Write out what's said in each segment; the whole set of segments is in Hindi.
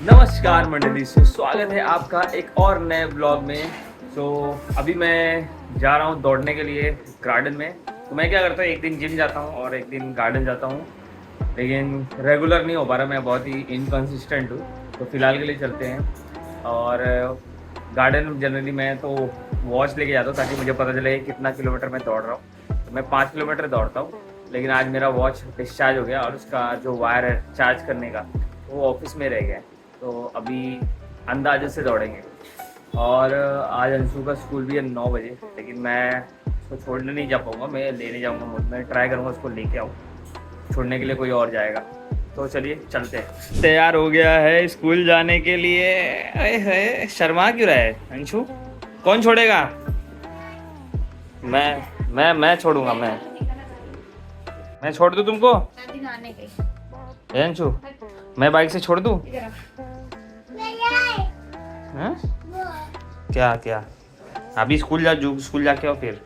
नमस्कार मंडली, स्वागत है आपका एक और नए ब्लॉग में। अभी मैं जा रहा हूँ दौड़ने के लिए गार्डन में। तो मैं क्या करता हूँ, एक दिन जिम जाता हूँ और एक दिन गार्डन जाता हूँ, लेकिन रेगुलर नहीं हो पा रहा, मैं बहुत ही इनकंसिस्टेंट हूँ। तो फिलहाल के लिए चलते हैं। और गार्डन जनरली मैं तो वॉच लेके जाता हूँ ताकि मुझे पता चले कितना किलोमीटर मैं दौड़ रहा हूँ। तो मैं 5 किलोमीटर दौड़ता हूँ, लेकिन आज मेरा वॉच डिस्चार्ज हो गया और उसका जो वायर है चार्ज करने का वो ऑफिस में रह गया है। तो अभी अंदाजे से दौड़ेंगे। और आज अंशु का स्कूल भी है 9 बजे, लेकिन मैं उसको छोड़ने नहीं जा पाऊँगा, मैं लेने जाऊँगा। मैं ट्राई करूँगा उसको लेके आऊँ, छोड़ने के लिए कोई और जाएगा। तो चलिए चलते हैं। तैयार हो गया है स्कूल जाने के लिए। अरे है, शर्मा क्यों रहा है अंशु? कौन छोड़ेगा? मैं छोड़ूंगा। मैं छोड़ दूँ तुमको? ए अंशु, मैं बाइक से छोड़ दूँ? हाँ? क्या क्या? अभी स्कूल जाके आओ फिर।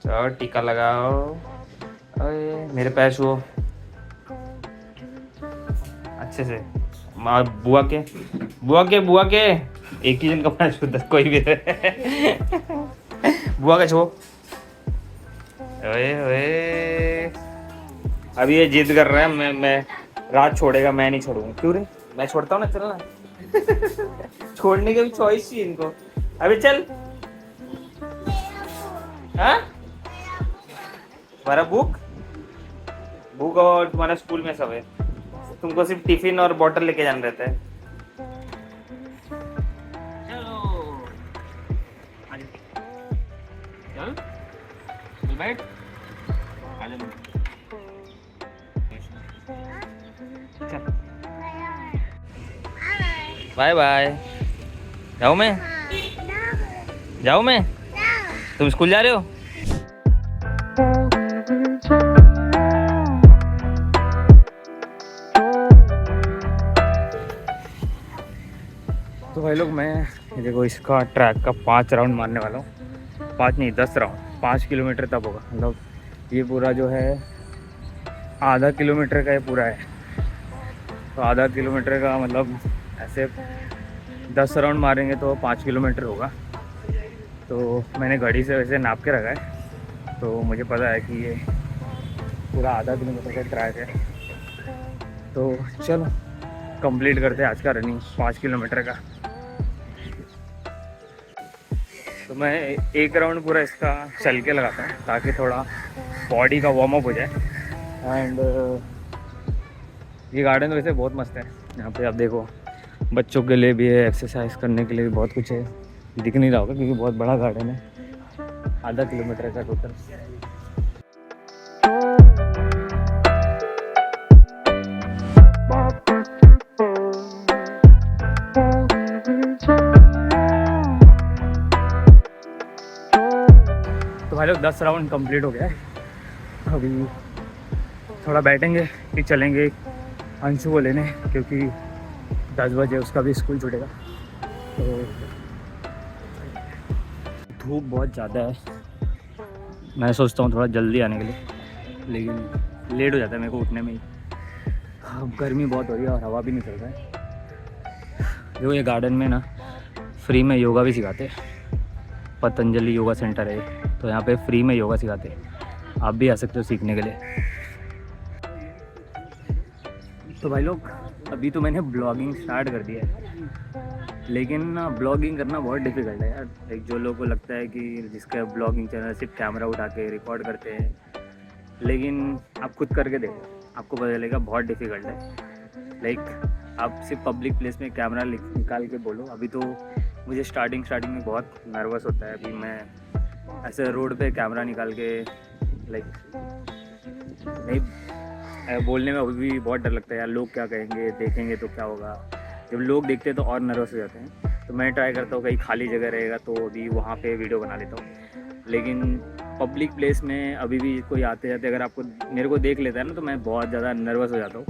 चलो टीका लगाओ। अरे मेरे पैर छुओ अच्छे से। बुआ के एक ही जन का पैर छू, कोई भी रहे। बुआ का छुओ। ओए ओए, अभी ये जिद कर रहा है, मैं रात छोड़ेगा, मैं नहीं छोड़ूंगा। क्यों रे, मैं छोड़ता हूँ ना, चलना। छोड़ने की भी चॉइस थी इनको। अभी चल। हाँ, तुम्हारा बुक बुक और तुम्हारा स्कूल में सब है। तुमको सिर्फ टिफिन और बॉटल लेके जाना रहता है। चलो चल चल बैठ। Bye bye. जाऊँ मैं? तुम स्कूल जा रहे हो? तो भाई लोग, मैं देखो इसका ट्रैक का 5 राउंड मारने वाला हूँ। 5 नहीं, 10 राउंड। 5 किलोमीटर तक होगा, मतलब ये पूरा जो है आधा किलोमीटर का ये पूरा है। तो आधा किलोमीटर का मतलब ऐसे 10 राउंड मारेंगे तो 5 किलोमीटर होगा। तो मैंने घड़ी से वैसे नाप के रखा है, तो मुझे पता है कि ये पूरा आधा किलोमीटर का ट्रैक है। तो चलो कंप्लीट करते हैं आज का रनिंग 5 किलोमीटर का। तो मैं एक राउंड पूरा इसका चल के लगाता हूँ ताकि थोड़ा बॉडी का वार्म अप हो जाए। एंड ये गार्डन वैसे बहुत मस्त है। यहाँ पे आप देखो, बच्चों के लिए भी है, एक्सरसाइज करने के लिए भी बहुत कुछ है। दिख नहीं रहा होगा क्योंकि बहुत बड़ा गार्डन है, आधा किलोमीटर का टोटल। तो भाई लोग 10 राउंड कंप्लीट हो गया है। अभी थोड़ा बैठेंगे फिर चलेंगे अंशु को लेने, क्योंकि 10 बजे उसका भी स्कूल छूटेगा। तो धूप बहुत ज़्यादा है, मैं सोचता हूँ थोड़ा जल्दी आने के लिए, लेकिन लेट हो जाता है मेरे को उठने में ही। अब गर्मी बहुत हो रही है और हवा भी नहीं चल रहा है। देखो ये गार्डन में ना फ्री में योगा भी सिखाते हैं। पतंजलि योगा सेंटर है, तो यहाँ पे फ्री में योगा सिखाते हैं। आप भी आ सकते हो सीखने के लिए। तो भाई लोग, अभी तो मैंने ब्लॉगिंग स्टार्ट कर दिया है, लेकिन ना ब्लॉगिंग करना बहुत डिफ़िकल्ट है यार। एक जो लोगों को लगता है कि जिसका ब्लॉगिंग चैनल सिर्फ कैमरा उठा के रिकॉर्ड करते हैं, लेकिन आप खुद करके देखो, आपको पता चलेगा बहुत डिफ़िकल्ट है। लाइक आप सिर्फ पब्लिक प्लेस में कैमरा निकाल के बोलो। अभी तो मुझे स्टार्टिंग में बहुत नर्वस होता है। अभी मैं ऐसे रोड पे कैमरा निकाल के लाइक नहीं बोलने में अभी भी बहुत डर लगता है यार। लोग क्या कहेंगे, देखेंगे तो क्या होगा। जब लोग देखते हैं तो और नर्वस हो जाते हैं। तो मैं ट्राई करता हूँ कहीं खाली जगह रहेगा तो अभी वहाँ पे वीडियो बना लेता हूँ। लेकिन पब्लिक प्लेस में अभी भी कोई आते जाते अगर आपको मेरे को देख लेता है ना, तो मैं बहुत ज़्यादा नर्वस हो जाता हूँ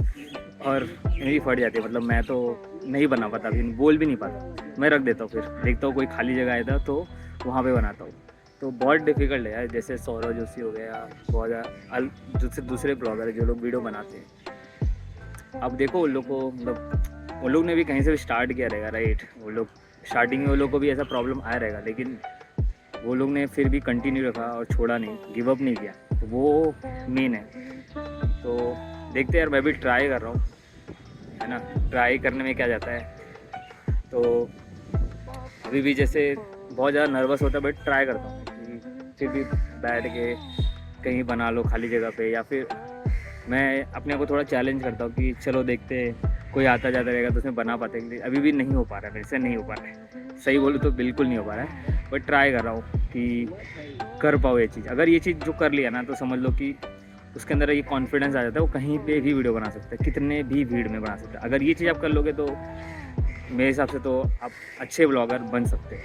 और मेरी फट जाती है। मतलब मैं तो नहीं बना पाता, अभी बोल भी नहीं पाता, मैं रख देता हूँ। फिर देखता हूँ कोई खाली जगह आया था तो वहाँ पे बनाता हूँ। तो बहुत डिफ़िकल्ट है यार। जैसे सौरव जोशी हो गया, बहुत ज़्यादा दूसरे ब्लॉगर है जो लोग वीडियो बनाते हैं। अब देखो उन लोग को मतलब वो लोग ने भी कहीं से भी स्टार्ट किया रहेगा, राइट। वो लोग स्टार्टिंग में वो लोग को भी ऐसा प्रॉब्लम आया रहेगा, लेकिन वो लोग ने फिर भी कंटिन्यू रखा और छोड़ा नहीं, गिव अप नहीं किया, तो वो मेन है। तो देखते यार, मैं भी ट्राई कर रहा हूँ, है ना। ट्राई करने में क्या जाता है। तो अभी भी जैसे बहुत ज़्यादा नर्वस होता है, बट ट्राई करता हूँ कि फिर भी बैठ के कहीं बना लो खाली जगह पे, या फिर मैं अपने को थोड़ा चैलेंज करता हूँ कि चलो देखते हैं, कोई आता जाता रहेगा तो उसमें बना पाते हैं। अभी भी नहीं हो पा रहा है, मेरे से नहीं हो पा रहा है, सही बोलूँ तो बिल्कुल नहीं हो पा रहा है, बट ट्राई कर रहा हूँ कि कर पाओ ये चीज़। अगर ये चीज़ जो कर लिया ना, तो समझ लो कि उसके अंदर ये कॉन्फिडेंस आ जाता है, वो कहीं पे भी वीडियो बना सकते हैं, कितने भी भीड़ में बना सकते हैं। अगर ये चीज़ आप कर लोगे तो मेरे हिसाब से तो आप अच्छे ब्लॉगर बन सकते हैं,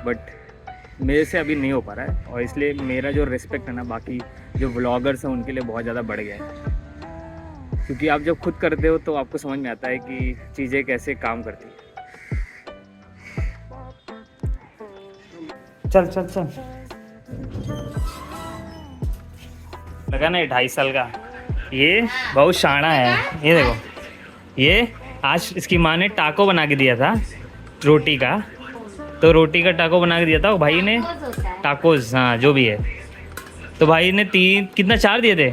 बट मेरे से अभी नहीं हो पा रहा है, और इसलिए मेरा जो रिस्पेक्ट है ना बाकी जो ब्लॉगर्स हैं उनके लिए बहुत ज़्यादा बढ़ गया है। क्योंकि आप जब खुद करते हो तो आपको समझ में आता है कि चीज़ें कैसे काम करती है। चल चल चल, लगा ना, ये 2.5 साल का, ये बहुत शाना है। ये देखो, ये आज इसकी माँ ने टाको बना के दिया था रोटी का, तो रोटी का टाको बना के दिया था, वो भाई ने टाकोस, हाँ जो भी है, तो भाई ने 4 दिए थे,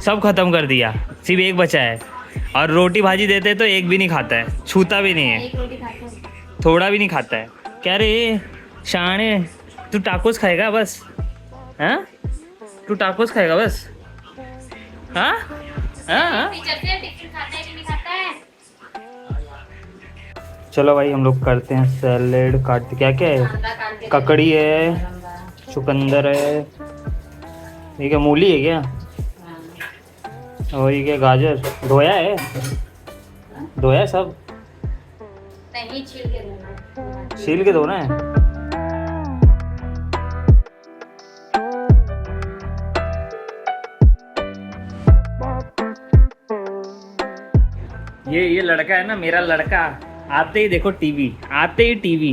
सब खत्म कर दिया, सिर्फ एक बचा है। और रोटी भाजी देते तो एक भी नहीं खाता है, छूता भी नहीं है, थोड़ा भी नहीं खाता है। क्या रे शाणे, तू टाकोस खाएगा बस? हाँ, तू टाकोस खाएगा बस? हाँ हाँ। चलो भाई, हम लोग करते हैं सैलेड। काटते क्या क्या है? ककड़ी है, चुकंदर है, ये क्या मूली है क्या? और ये क्या गाजर धोया है? धोया है सब? नहीं, छील के धोना। छील के धोना है। ये लड़का है ना, मेरा लड़का, आते ही देखो टीवी, आते ही टीवी।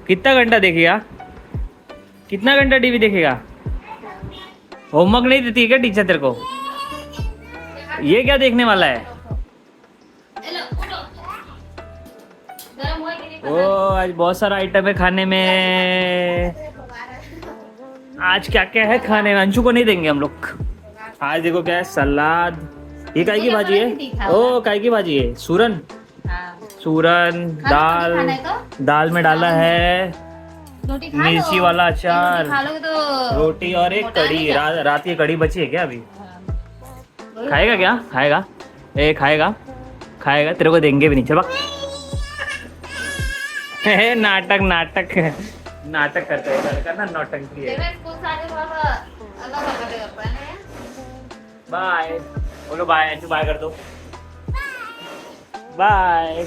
कितना घंटा देखेगा? कितना घंटा टीवी देखेगा? होमवर्क नहीं देती है क्या टीचर तेरे को? ये क्या देखने वाला है? ओ, आज बहुत सारा आइटम है खाने में। आज क्या क्या है खाने में? अंशु को नहीं देंगे हम लोग। आज देखो क्या है, सलाद। ये काय की भाजी है? ओ, काय की भाजी है? सूरन। सूरन, दाल, दाल में डाला है मिर्ची वाला अचार, रोटी और एक कड़ी। रात की कड़ी बची है क्या अभी? खाएगा क्या? खाएगा? ए खाएगा? खाएगा, तेरे को देंगे भी नहीं। चल नाटक नाटक नाटक करता है लड़का ना, नौटंकी है। बाय बोलो, बाय बाय कर दो, बाय।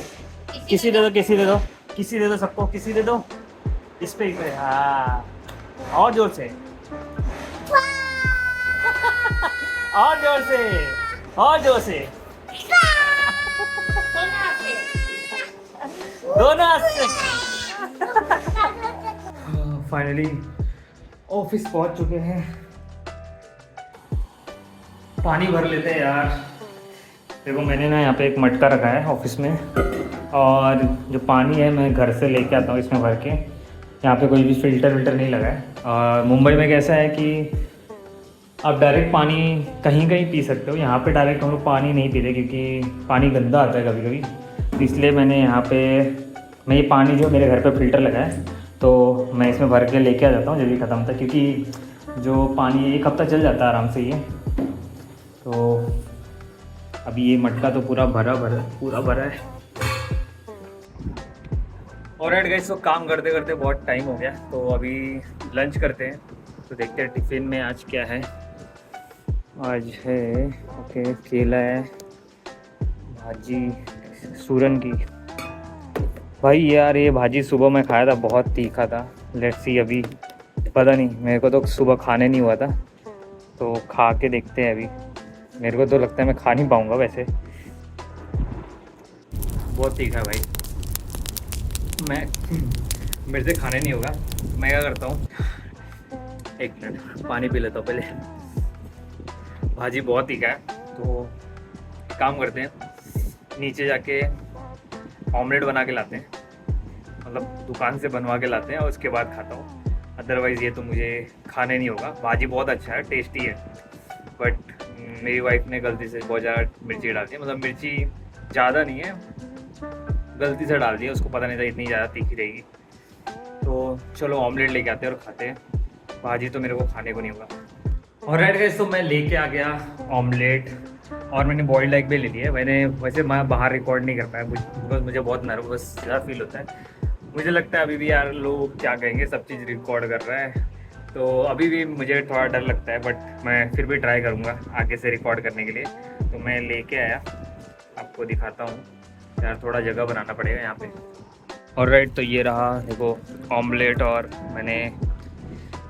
किसी दे दो, किसी दे दो, किसी दे दो, सबको किसी दे दो। इस पे हाँ, और जोर से, और जोर से, और जोर से, दोनों हाथ से। फाइनली ऑफिस पहुंच चुके हैं। पानी भर लेते हैं यार। देखो, मैंने ना यहाँ पे एक मटका रखा है ऑफिस में, और जो पानी है मैं घर से लेके आता हूँ इसमें भर के। यहाँ पे कोई भी फ़िल्टर नहीं लगा है। और मुंबई में कैसा है कि आप डायरेक्ट पानी कहीं कहीं पी सकते हो, यहाँ पे डायरेक्ट हम लोग पानी नहीं पीते क्योंकि पानी गंदा आता है कभी कभी। तो इसलिए मैंने यहाँ पे, मैं ये पानी जो मेरे घर पे फ़िल्टर लगा है, तो मैं इसमें भर के लेके आ जाता हूँ जब भी ख़त्म था, क्योंकि जो पानी 1 हफ़्ता चल जाता है आराम से ये। तो अभी ये मटका तो पूरा भरा है। और राइट गाइस, तो काम करते करते बहुत टाइम हो गया, तो अभी लंच करते हैं। तो देखते हैं टिफ़िन में आज क्या है। आज है ओके, केला है, भाजी सूरन की। भाई यार, ये भाजी सुबह मैं खाया था, बहुत तीखा था। लेट्स सी, अभी पता नहीं, मेरे को तो सुबह खाने नहीं हुआ था, तो खा के देखते हैं अभी। मेरे को तो लगता है मैं खा नहीं पाऊँगा वैसे, बहुत तीखा है भाई। मेरे से खाने नहीं होगा। मैं क्या करता हूँ, 1 मिनट पानी पी लेता हूँ पहले। भाजी बहुत तीखा है, तो काम करते हैं, नीचे जाके ऑमलेट बना के लाते हैं, मतलब दुकान से बनवा के लाते हैं और उसके बाद खाता हूँ। अदरवाइज़ ये तो मुझे खाने नहीं होगा। भाजी बहुत अच्छा है, टेस्टी है, बट मेरी वाइफ ने गलती से बहुत ज़्यादा मिर्ची डाल दी, मतलब मिर्ची ज़्यादा नहीं है, गलती से डाल दी है, उसको पता नहीं था इतनी ज़्यादा तीखी रहेगी। तो चलो ऑमलेट लेके आते हैं और खाते हैं, भाजी तो मेरे को खाने को नहीं होगा। और राइट गाइस, तो मैं लेके आ गया ऑमलेट और मैंने बॉइल्ड एग भी ले लिया है। वैसे मैं बाहर रिकॉर्ड नहीं कर पाया बिकॉज मुझे बहुत नर्वस ज़्यादा फील होता है। मुझे लगता है अभी भी यार लोग क्या कहेंगे, सब चीज़ रिकॉर्ड कर रहा है, तो अभी भी मुझे थोड़ा डर लगता है, बट मैं फिर भी ट्राई करूँगा आगे से रिकॉर्ड करने के लिए। तो मैं लेके आया, आपको दिखाता हूँ। यार थोड़ा जगह बनाना पड़ेगा यहाँ पे। और राइट, तो ये रहा देखो ऑमलेट और मैंने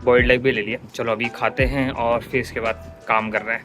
बॉइल्ड एग भी ले लिया। चलो अभी खाते हैं और फिर इसके बाद काम कर रहे हैं।